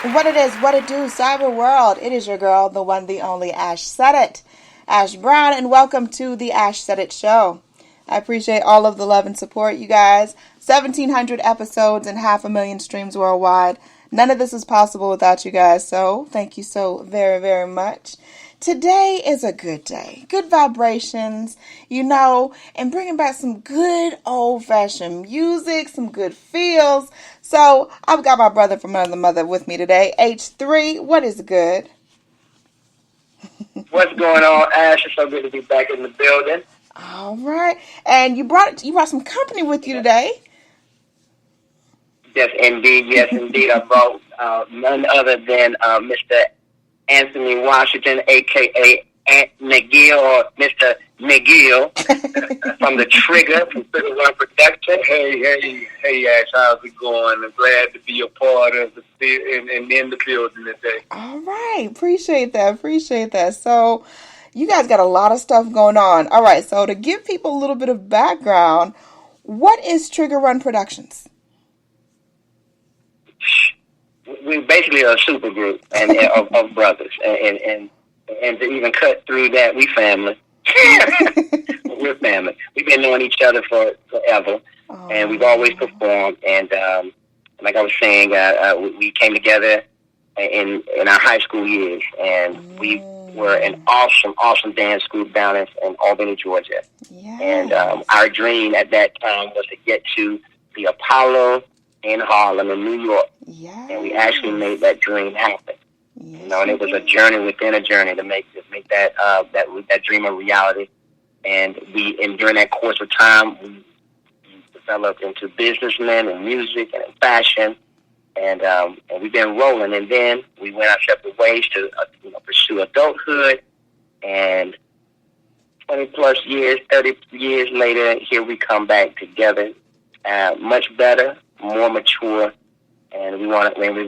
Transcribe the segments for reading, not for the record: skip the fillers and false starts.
What it is, what it do, cyber world. It is your girl, the one, the only Ash Said It, Ash Brown, and welcome to the Ash Said It show. I appreciate all of the love and support, you guys. 1,700 episodes and 500,000 streams worldwide. None of this is possible without you guys, so thank you so very, very much. Today is a good day. Good vibrations, and bringing back some good old-fashioned music, some good feels. So, I've got my brother from another mother with me today. H3, what is good? What's going on, Ash? It's so good to be back in the building. All right. And you brought some company with you today. Yes, indeed. I brought none other than Mr. Anthony Washington, a.k.a. Aunt McGill, or Mr. McGill, from the Trigger, from Trigger One Production. Hey, Ash, how's it going? I'm glad to be a part of and in the building today. All right. Appreciate that. So, you guys got a lot of stuff going on. All right. So, to give people a little bit of background, what is Trigger One Productions? We're basically a super group of brothers, and to even cut through that, we family. We're family. We've been knowing each other forever, and we've always performed. And like I was saying, we came together in our high school years, and we were an awesome dance group down in Albany, Georgia. Yes. And our dream at that time was to get to the Apollo in Harlem, in New York. Yes. And we actually made that dream happen. Yes, and it was a journey within a journey to make that dream a reality. And during that course of time, we developed into businessmen and music and in fashion, and we've been rolling. And then we went our separate ways to pursue adulthood. And 20 years, 30 years later, here we come back together, much better, more mature, and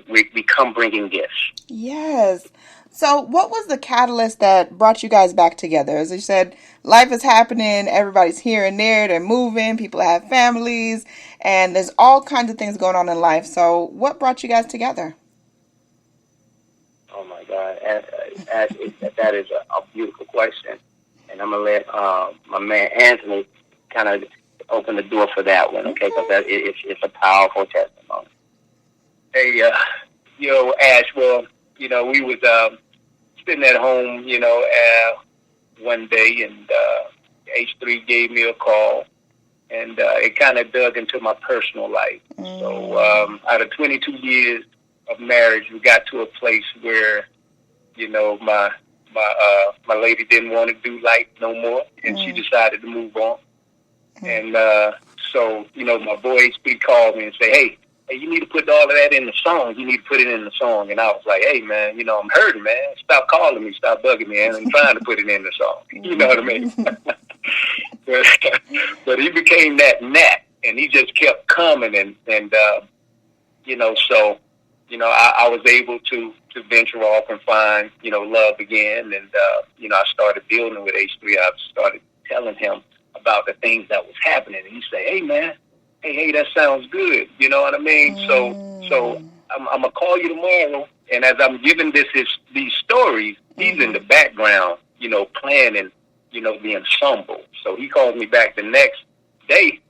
we come bringing gifts. Yes. So what was the catalyst that brought you guys back together? As you said, life is happening, everybody's here and there, they're moving, people have families, and there's all kinds of things going on in life. So what brought you guys together? Oh my God, that is a beautiful question, and I'm gonna let my man Anthony kind of open the door for that one, okay? Because it's a powerful testimony. Hey, Ash, well, we was sitting at home, one day, and H3 gave me a call, and it kind of dug into my personal life. So out of 22 years of marriage, we got to a place where, my lady didn't want to do life no more, and she decided to move on. And so, my boy H3 called me and said, hey, you need to put all of that in the song. You need to put it in the song. And I was like, hey, man, I'm hurting, man. Stop calling me. Stop bugging me. I'm trying to put it in the song. You know what I mean? but he became that gnat, and he just kept coming. And so, I was able to venture off and find, love again. And, I started building with H3. I started telling him about the things that was happening. And he said, hey, man, hey, that sounds good. You know what I mean? So I'm going to call you tomorrow. And as I'm giving these stories, he's in the background, planning, the ensemble. So he called me back the next day,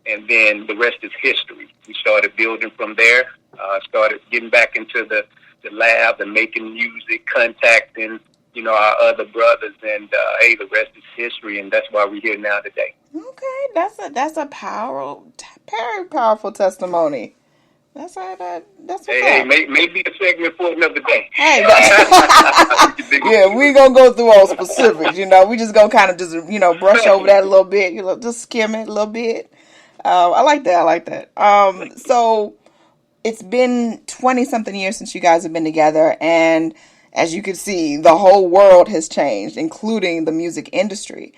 and then the rest is history. We started building from there. Started getting back into the lab and making music, contacting, our other brothers, and hey, the rest is history, and that's why we're here now today. Okay, that's a very powerful testimony. That's what's hey, maybe a segment for another day. Hey, yeah, we gonna go through all specifics. We just gonna kind of just brush over that a little bit. Just skim it a little bit. I like that. So it's been 20-something years since you guys have been together, and as you can see, the whole world has changed, including the music industry.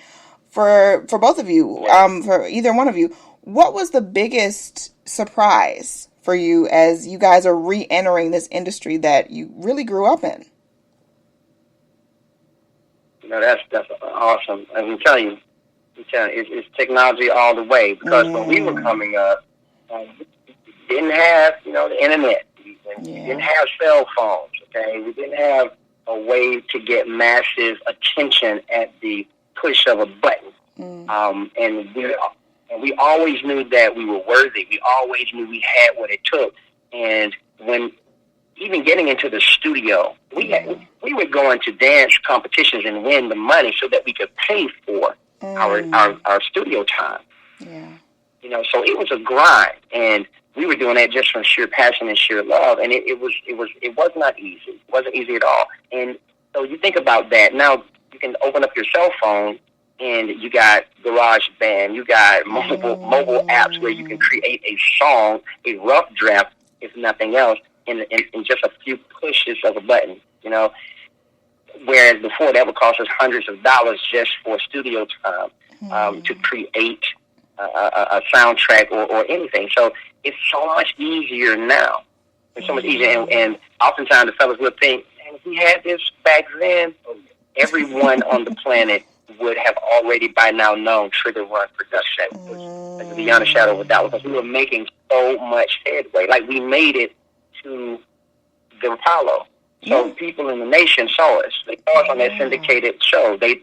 For both of you, for either one of you, what was the biggest surprise for you as you guys are re-entering this industry that you really grew up in? That's awesome. I can tell you, it's technology all the way. Because when we were coming up, we didn't have the internet. We when we didn't have cell phones, okay? We didn't have a way to get massive attention at the push of a button. And we always knew that we were worthy. We always knew we had what it took. And when even getting into the studio, we would go into dance competitions and win the money so that we could pay for our studio time. Yeah. You know, so it was a grind, and we were doing that just from sheer passion and sheer love, and it was not easy. It wasn't easy at all. And so you think about that. Now you can open up your cell phone, and you got GarageBand, you got mobile apps where you can create a song, a rough draft, if nothing else, in just a few pushes of a button. You know, whereas before that would cost us hundreds of dollars just for studio time to create a soundtrack or anything. So it's so much easier now. It's so much easier. And oftentimes the fellas would think, man, if we had this back then, everyone on the planet would have already by now known Trigger Run Production. Beyond a shadow of a doubt, because we were making so much headway. Like, we made it to the Apollo. So people in the nation saw us. They saw us on that syndicated show. They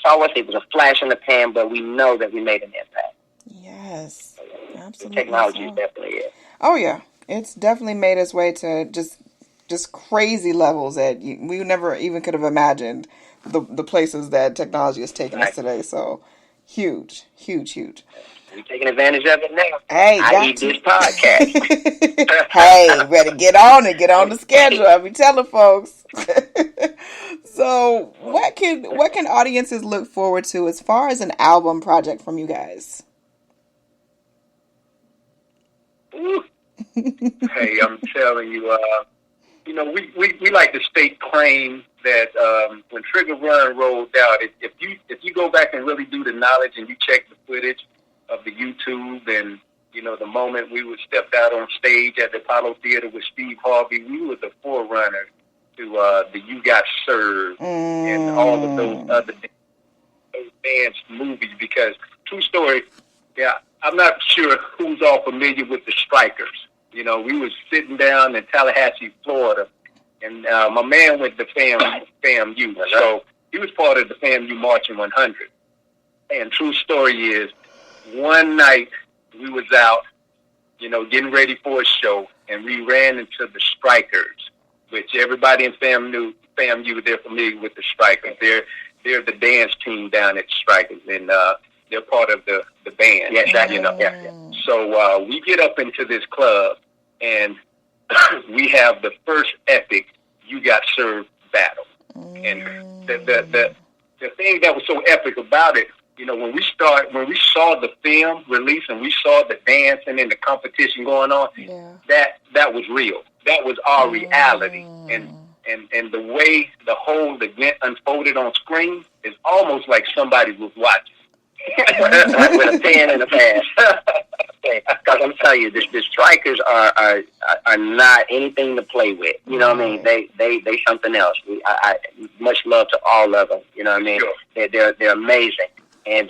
saw us. It was a flash in the pan, but we know that we made an impact. Yes, absolutely. The technology is definitely it. Oh yeah, it's definitely made its way to just crazy levels that we never even could have imagined the places that technology has taken us today. So huge. We're taking advantage of it now. Hey, I eat this podcast. Hey, better get on it. Get on the schedule. I be telling folks. So, what can audiences look forward to as far as an album project from you guys? Hey, I'm telling you, you know, we like to state claim that when Trigger Run rolled out, if you go back and really do the knowledge and you check the footage of the YouTube and, you know, the moment we would step out on stage at the Apollo Theater with Steve Harvey, we were the forerunner to the You Got Served and all of those other dance movies. Because, true story, I'm not sure who's all familiar with the Strikers. You know, we was sitting down in Tallahassee, Florida, and my man went to FAMU, so he was part of the FAMU Marching 100. And true story is, one night we was out, you know, getting ready for a show, and we ran into the Strikers, which everybody in FAMU, they're familiar with the Strikers. They're the dance team down at Strikers, and they're part of the band. Yes, you know. Yeah. So we get up into this club, and we have the first epic You Got Served battle. And the thing that was so epic about it, you know, when we saw the film release and we saw the dancing and the competition going on, that was real. That was our reality. And the way the whole event unfolded on screen is almost like somebody was watching. With a pen and a pad. Because I'm telling you, the Strikers are not anything to play with. You know what I mean? They something else. I much love to all of them. You know what I mean? Sure. They're amazing. And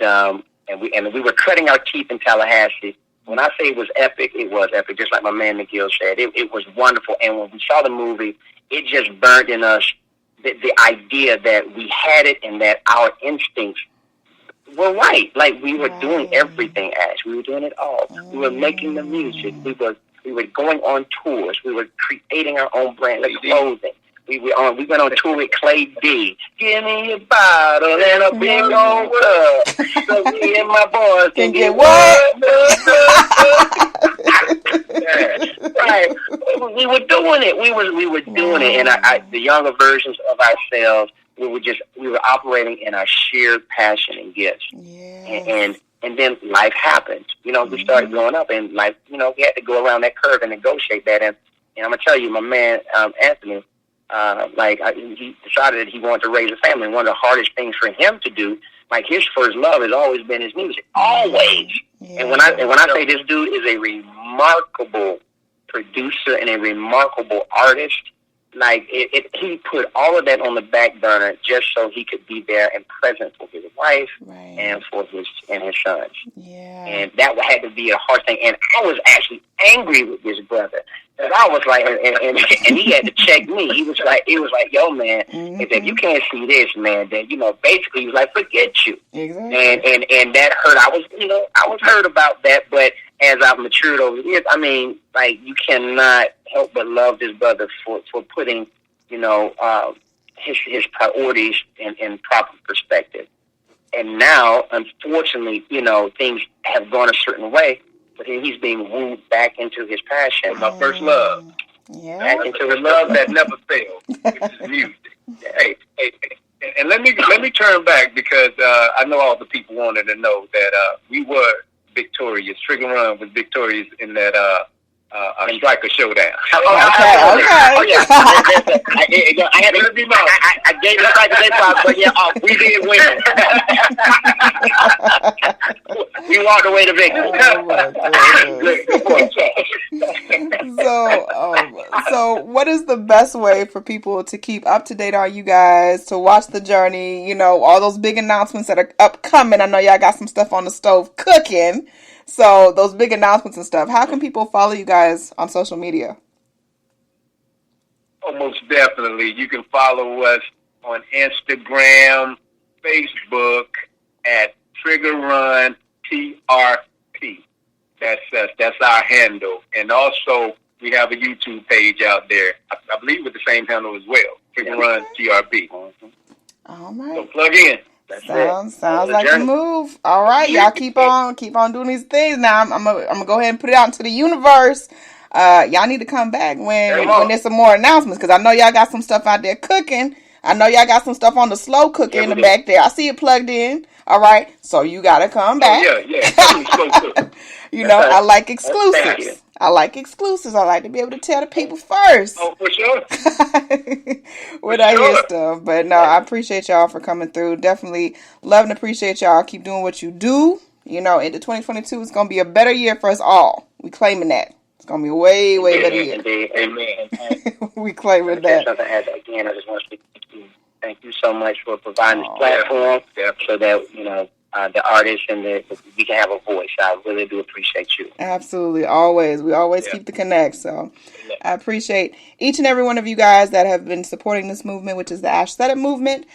we were cutting our teeth in Tallahassee. When I say it was epic, it was epic. Just like my man McGill said, it was wonderful. And when we saw the movie, it just burned in us the idea that we had it and that our instincts were right. Like, we were doing everything, Ash. We were doing it all. We were making the music. We were going on tours. We were creating our own brand of clothing. We went on tour with Clay D. Give me a bottle and a big old cup, so me and my boys can get what? Right. We were doing it. We were doing it, and the younger versions of ourselves, we were operating in our sheer passion and gifts. Yes. And then life happened. You know, we started growing up, and life, you know, we had to go around that curve and negotiate that. And I'm gonna tell you, my man Anthony, he decided that he wanted to raise a family. And one of the hardest things for him to do, like, his first love has always been his music, always. Yeah. And when I say this dude is a remarkable producer and a remarkable artist, he put all of that on the back burner just so he could be there and present for his wife and for his sons. Yeah. And that had to be a hard thing. And I was actually angry with this brother. Because I was like, and he had to check me. He was like, yo, man, if you can't see this, man, then, basically he was like, forget you. Exactly. And that hurt. I was hurt about that. But as I've matured over the years, I mean, like, you cannot help but love this brother for putting, his priorities in proper perspective. And now, unfortunately, things have gone a certain way. But he's being wooed back into his passion. My first love. Yeah. Back into the love that never fails, which is music. Hey, and let me turn back because I know all the people wanted to know that we were victorious. Trigger Run was victorious in that striker showdown. Okay. Oh yeah. I had to be known. I gave the striker their props, but we did win. We walked away to victory. So what is the best way for people to keep up to date on you guys, to watch the journey, all those big announcements that are upcoming? I know y'all got some stuff on the stove cooking. So those big announcements and stuff, how can people follow you guys on social media? Oh, most definitely. You can follow us on Instagram, Facebook at Trigger Run TRP. That's us. That's our handle. And also, we have a YouTube page out there, I believe with the same handle as well, Trigger Run TRP. All right. So plug in. Sounds like a move. All right, y'all keep on doing these things. Now I'm gonna go ahead and put it out into the universe. Y'all need to come back when there's some more announcements, because I know y'all got some stuff out there cooking. I know y'all got some stuff on the slow cooking in the back there. I see it plugged in. All right, so you gotta come back. I like exclusives. I like to be able to tell the people first. Oh, for sure. When I hear stuff. But no, I appreciate y'all for coming through. Definitely love and appreciate y'all. Keep doing what you do. Into 2022, it's going to be a better year for us all. We claiming that. It's going to be a way, way better year. Indeed. Amen. We claiming that. Again, I just want to say thank you so much for providing this platform so that, the artists and we can have a voice. I really do appreciate you. Absolutely. Always. We always keep the connect. So I appreciate each and every one of you guys that have been supporting this movement, which is the Ash Set It movement.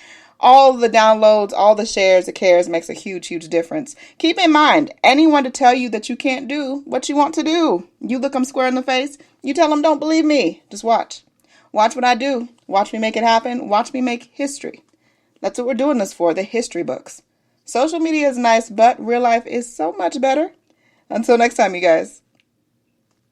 All the downloads, all the shares, the cares makes a huge, huge difference. Keep in mind, anyone to tell you that you can't do what you want to do, you look them square in the face, you tell them, don't believe me. Just watch. Watch what I do. Watch me make it happen. Watch me make history. That's what we're doing this for, the history books. Social media is nice, but real life is so much better. Until next time, you guys.